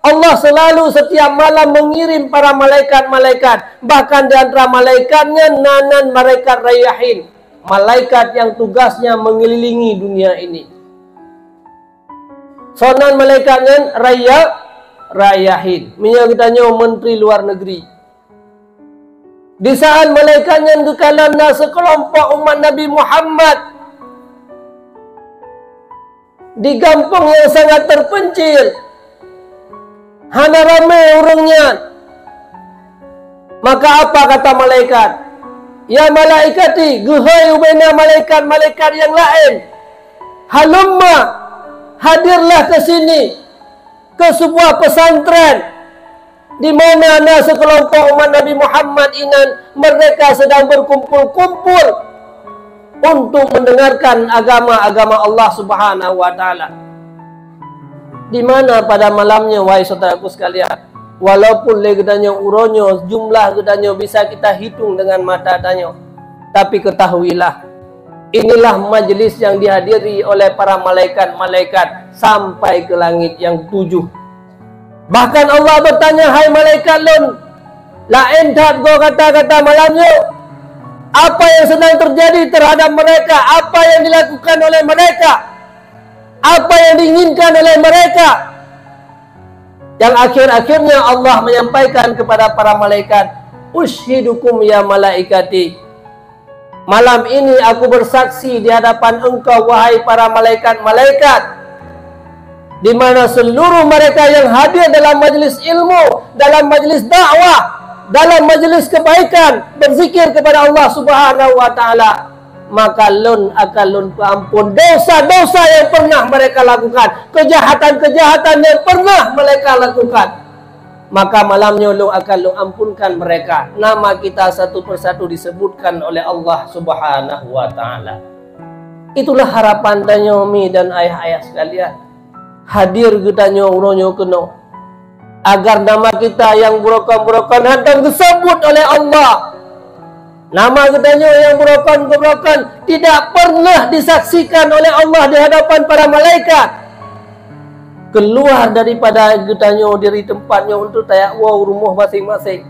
Allah selalu setiap malam mengirim para malaikat-malaikat. Bahkan di antara malaikatnya nanan malaikat Rayyahin, malaikat yang tugasnya mengelilingi dunia ini. Sonan malaikatnya Rayyahin, menyertanya menteri luar negeri. Di saat malaikatnya kekalana sekelompok umat Nabi Muhammad di kampung yang sangat terpencil, hana ramai orangnya. Maka apa kata malaikat? Ya malaikati, guhai ubena malaikat-malaikat yang lain, halumma, hadirlah ke sini, ke sebuah pesantren di mana ada sekelompok umat Nabi Muhammad inan mereka sedang berkumpul-kumpul untuk mendengarkan agama-agama Allah Subhanahu wa taala. Di mana pada malamnya, wahai saudaraku sekalian, walaupun legedanyo uronyo jumlah gedanyo bisa kita hitung dengan mata danyo, tapi ketahuilah, inilah majelis yang dihadiri oleh para malaikat-malaikat sampai ke langit yang 7. Bahkan Allah bertanya, hai malaikat lun, la entat go kata-kata malamnya, apa yang sedang terjadi terhadap mereka, apa yang dilakukan oleh mereka, apa yang diinginkan oleh mereka. Yang akhir-akhirnya Allah menyampaikan kepada para malaikat, ushidukum ya malaikati, malam ini aku bersaksi di hadapan engkau wahai para malaikat-malaikat, di mana seluruh mereka yang hadir dalam majelis ilmu, dalam majelis dakwah, dalam majelis kebaikan, berzikir kepada Allah Subhanahu wa taala, maka lun akan lun ampun dosa-dosa yang pernah mereka lakukan, kejahatan-kejahatan yang pernah mereka lakukan. Maka malamnya lun akan lun ampunkan mereka. Nama kita satu persatu disebutkan oleh Allah Subhanahu wa taala. Itulah harapan danyomi dan ayah-ayah sekalian. Hadir gedanyo uronyo keno, agar nama kita yang burokan-burokan hadang disebut oleh Allah. Nama gedanyo yang burokan-burokan tidak pernah disaksikan oleh Allah di hadapan para malaikat. Keluar daripada gedanyo dari tempatnya untuk tayak wow rumah masing-masing.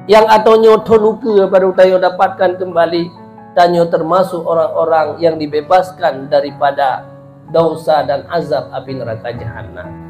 Yang atonyo tonuke baru tayo dapatkan kembali. Tanyo termasuk orang-orang yang dibebaskan daripada dosa dan azab api neraka jahanam.